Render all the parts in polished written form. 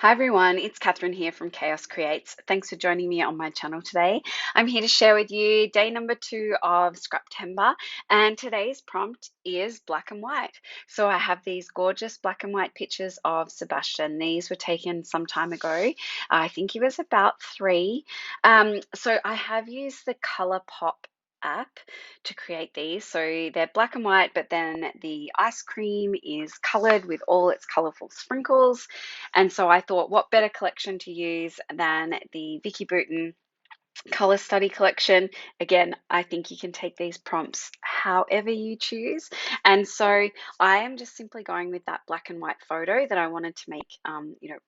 Hi everyone, it's Catherine here from Chaos Creates. Thanks for joining me on my channel today. I'm here to share with you day number 2 of Scraptember, and today's prompt is black and white. So I have these gorgeous black and white pictures of Sebastian. These were taken some time ago. I think he was about 3. So I have used the ColourPop app to create these. So they're black and white, but then the ice cream is colored with all its colorful sprinkles. And so I thought, what better collection to use than the Vicki Boutin color study collection. Again, I think you can take these prompts however you choose. And so I am just simply going with that black and white photo that I wanted to make,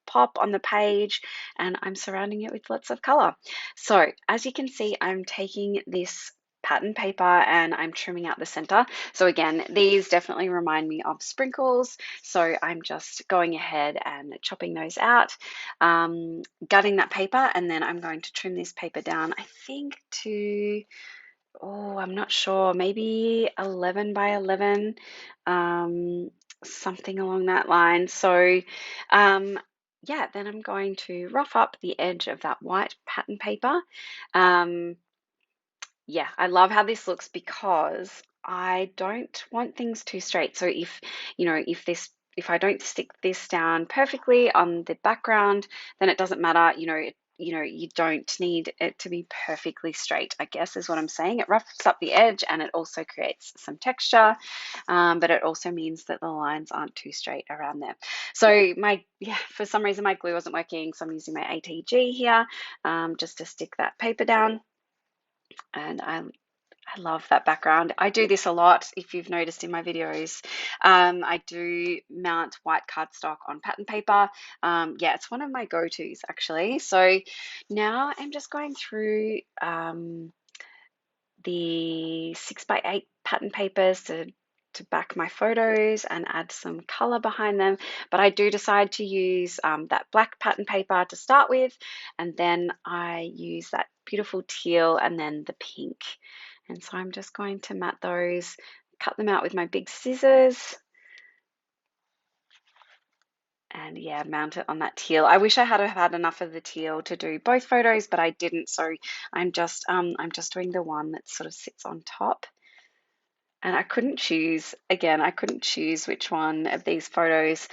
pop on the page, and I'm surrounding it with lots of color. So as you can see, I'm taking this pattern paper and I'm trimming out the center. So again, these definitely remind me of sprinkles. So I'm just going ahead and chopping those out, gutting that paper, and then I'm going to trim this paper down, I think to, I'm not sure, maybe 11 by 11, something along that line. So yeah, then I'm going to rough up the edge of that white pattern paper. Yeah, I love how this looks because I don't want things too straight. So if I don't stick this down perfectly on the background, then it doesn't matter. You don't need it to be perfectly straight, I guess is what I'm saying. It roughs up the edge and it also creates some texture, but it also means that the lines aren't too straight around there. So for some reason my glue wasn't working, so I'm using my ATG here, just to stick that paper down. And I love that background. I do this a lot, if you've noticed in my videos. I do mount white cardstock on pattern paper. Yeah, it's one of my go-tos actually. So now I'm just going through the 6x8 pattern papers to back my photos and add some color behind them. But I do decide to use that black pattern paper to start with, and then I use that beautiful teal and then the pink. And so I'm just going to mat those, cut them out with my big scissors, and yeah, mount it on that teal. I wish I had had enough of the teal to do both photos, but I didn't. So I'm just doing the one that sort of sits on top. And I couldn't choose, again, I couldn't choose which one of these photos.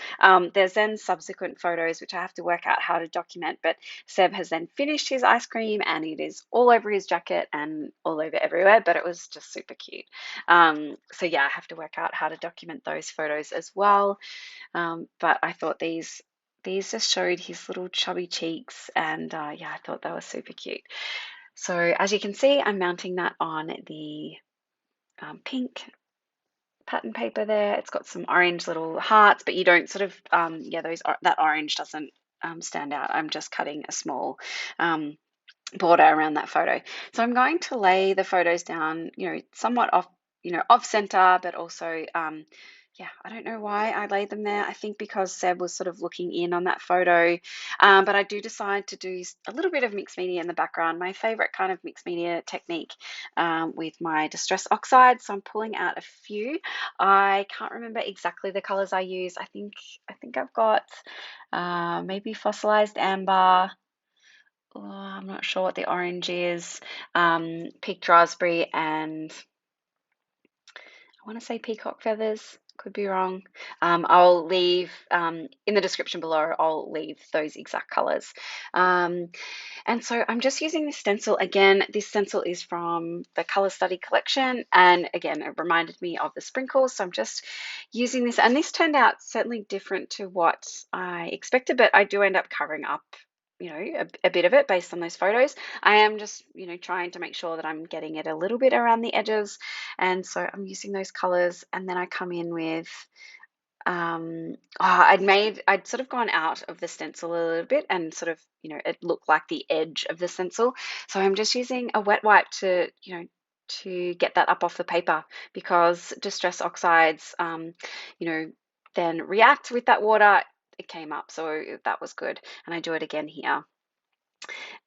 There's then subsequent photos, which I have to work out how to document, but Seb has then finished his ice cream and it is all over his jacket and all over everywhere, but it was just super cute. So yeah, I have to work out how to document those photos as well. But I thought these just showed his little chubby cheeks, and yeah, I thought they were super cute. So as you can see, I'm mounting that on the pink pattern paper there. It's got some orange little hearts, but you don't sort of, that orange doesn't stand out. I'm just cutting a small border around that photo. So I'm going to lay the photos down, somewhat off center, but also, yeah, I don't know why I laid them there. I think because Seb was sort of looking in on that photo. But I do decide to do a little bit of mixed media in the background, my favorite kind of mixed media technique, with my Distress Oxide. So I'm pulling out a few. I can't remember exactly the colors I use. I think I've got maybe fossilized amber. Oh, I'm not sure what the orange is. Picked raspberry, and I want to say peacock feathers. Could be wrong. I'll leave in the description below, I'll leave those exact colors. And so I'm just using this stencil. Again, this stencil is from the Color Study collection. And again, it reminded me of the sprinkles. So I'm just using this. And this turned out certainly different to what I expected, but I do end up covering up a bit of it based on those photos. I am just trying to make sure that I'm getting it a little bit around the edges, and so I'm using those colors. And then I come in with I'd sort of gone out of the stencil a little bit, and sort of it looked like the edge of the stencil, so I'm just using a wet wipe to get that up off the paper, because Distress Oxides then react with that water. It came up, so that was good. And I do it again here.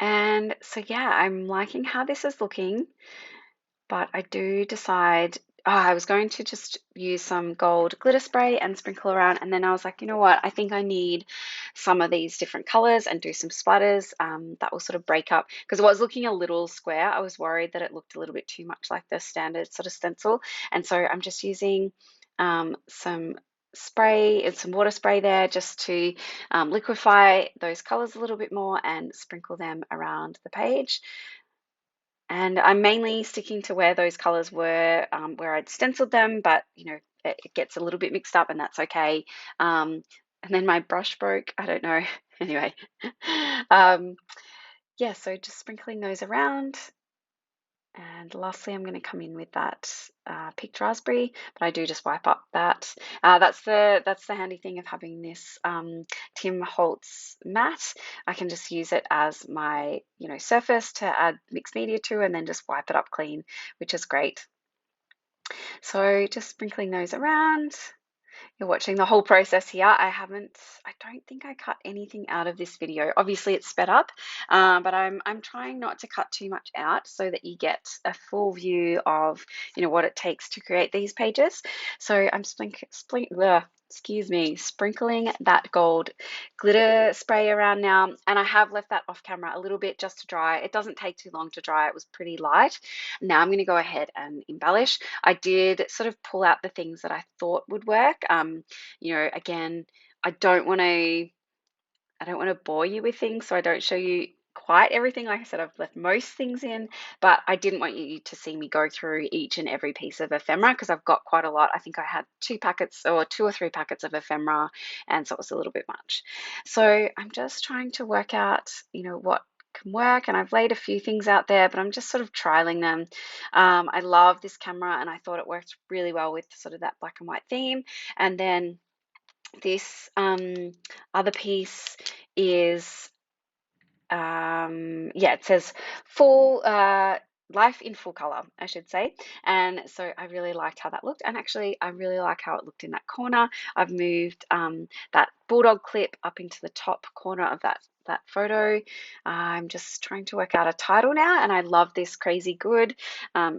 And so yeah, I'm liking how this is looking, but I do decide I was going to just use some gold glitter spray and sprinkle around, and then I was like, you know what? I think I need some of these different colors and do some splatters that will sort of break up, because it was looking a little square. I was worried that it looked a little bit too much like the standard sort of stencil, and so I'm just using some spray and some water spray there just to liquefy those colors a little bit more and sprinkle them around the page. And I'm mainly sticking to where those colors were, where I'd stenciled them, but you know, it gets a little bit mixed up and that's okay. And then my brush broke, I don't know. Anyway, yeah, so just sprinkling those around. And lastly, I'm going to come in with that picked raspberry, but I do just wipe up that. That's the handy thing of having this Tim Holtz mat. I can just use it as my surface to add mixed media to, and then just wipe it up clean, which is great. So just sprinkling those around. You're watching the whole process here. I don't think I cut anything out of this video. Obviously it's sped up, but I'm trying not to cut too much out so that you get a full view of, what it takes to create these pages. So I'm sprinkling that gold glitter spray around now, and I have left that off camera a little bit just to dry. It doesn't take too long to dry. It was pretty light. Now I'm going to go ahead and embellish. I did sort of pull out the things that I thought would work. Again, I don't want to bore you with things, so I don't show you quite everything. Like I said, I've left most things in, but I didn't want you to see me go through each and every piece of ephemera because I've got quite a lot. I think I had 2 or 3 packets of ephemera, and so it was a little bit much. So I'm just trying to work out, what can work, and I've laid a few things out there, but I'm just sort of trialing them. I love this camera, and I thought it worked really well with sort of that black and white theme. And then this other piece is, it says full life in full color, I should say. And so I really liked how that looked. And actually, I really like how it looked in that corner. I've moved that bulldog clip up into the top corner of that photo. I'm just trying to work out a title now, and I love this crazy good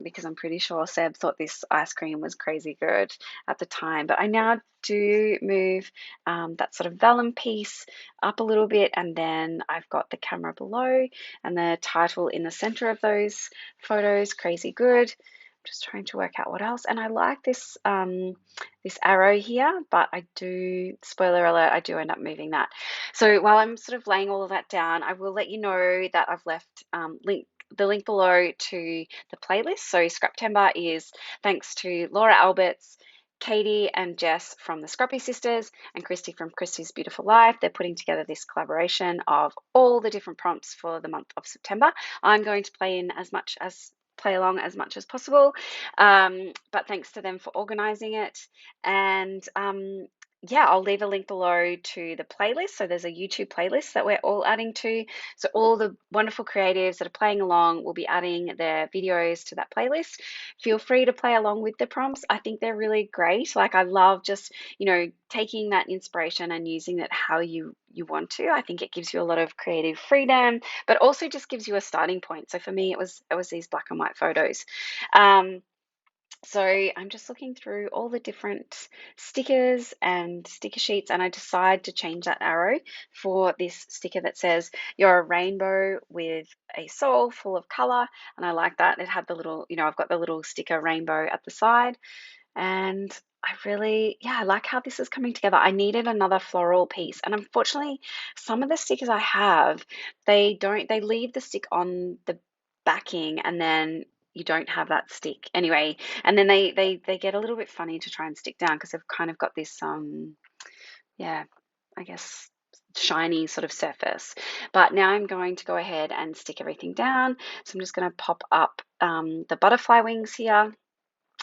because I'm pretty sure Seb thought this ice cream was crazy good at the time. But I now do move that sort of vellum piece up a little bit, and then I've got the camera below and the title in the center of those photos, crazy good. I'm just trying to work out what else. And I like this this arrow here, but I do, spoiler alert, I do end up moving that. So while I'm sort of laying all of that down, I will let you know that I've left the link below to the playlist. So Scraptember is thanks to Laura Alberts, Katie and Jess from the Scrappy Sisters, and Christy from Christy's Beautiful Life. They're putting together this collaboration of all the different prompts for the month of September. I'm going to play along as much as possible, but thanks to them for organizing it. And yeah, I'll leave a link below to the playlist. So there's a YouTube playlist that we're all adding to. So all the wonderful creatives that are playing along will be adding their videos to that playlist. Feel free to play along with the prompts. I think they're really great. Like, I love just, taking that inspiration and using it how you want to. I think it gives you a lot of creative freedom, but also just gives you a starting point. So for me, it was these black and white photos. So I'm just looking through all the different stickers and sticker sheets, and I decide to change that arrow for this sticker that says, "You're a rainbow with a soul full of color." And I like that. It had the little, I've got the little sticker rainbow at the side. And I like how this is coming together. I needed another floral piece. And unfortunately, some of the stickers I have, they leave the stick on the backing, and then you don't have that stick anyway. And then they get a little bit funny to try and stick down because they've kind of got this, I guess, shiny sort of surface. But now I'm going to go ahead and stick everything down. So I'm just going to pop up the butterfly wings here.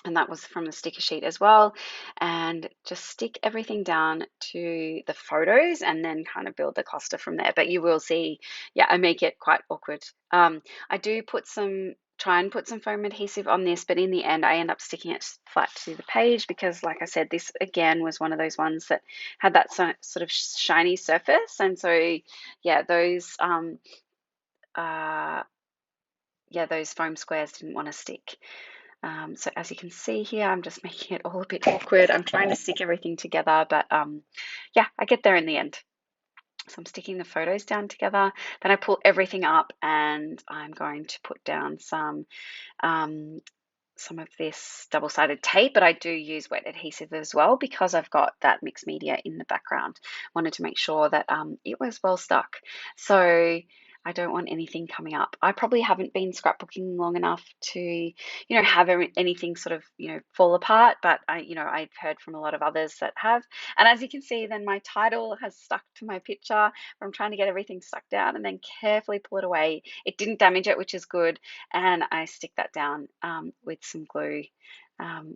And that was from the sticker sheet as well, and just stick everything down to the photos and then kind of build the cluster from there. But you will see, I make it quite awkward. I do try and put some foam adhesive on this, but in the end I end up sticking it flat to the page because, like I said, this again was one of those ones that had that sort of shiny surface, and so those foam squares didn't want to stick. So as you can see here, I'm just making it all a bit awkward. I'm trying to stick everything together, but yeah, I get there in the end. So I'm sticking the photos down together. Then I pull everything up and I'm going to put down um, some of this double-sided tape, but I do use wet adhesive as well because I've got that mixed media in the background. Wanted to make sure that it was well stuck. So I don't want anything coming up. I probably haven't been scrapbooking long enough to, have anything sort of, fall apart, but I've heard from a lot of others that have. And as you can see, then my title has stuck to my picture. I'm trying to get everything stuck down and then carefully pull it away. It didn't damage it, which is good. And I stick that down with some glue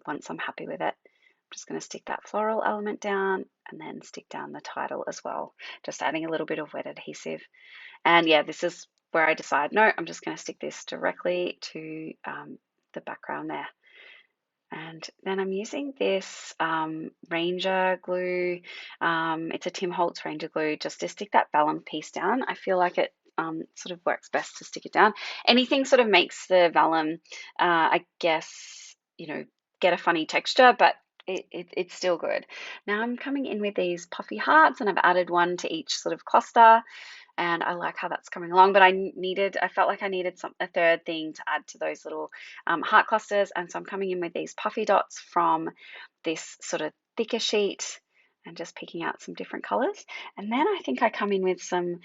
once I'm happy with it. I'm just going to stick that floral element down and then stick down the title as well, just adding a little bit of wet adhesive. And yeah, this is where I decide, no, I'm just going to stick this directly to the background there. And then I'm using this Ranger glue. It's a Tim Holtz Ranger glue just to stick that vellum piece down. I feel like it sort of works best to stick it down. Anything sort of makes the vellum, I guess, get a funny texture, but it's still good. Now I'm coming in with these puffy hearts and I've added one to each sort of cluster and I like how that's coming along. But I felt like I needed a third thing to add to those little heart clusters, and so I'm coming in with these puffy dots from this sort of thicker sheet and just picking out some different colors. And then I think I come in with some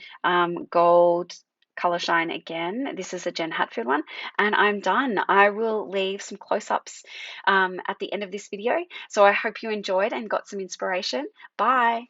gold color shine again. This is a Jen Hatfield one, and I'm done. I will leave some close-ups at the end of this video. So I hope you enjoyed and got some inspiration. Bye.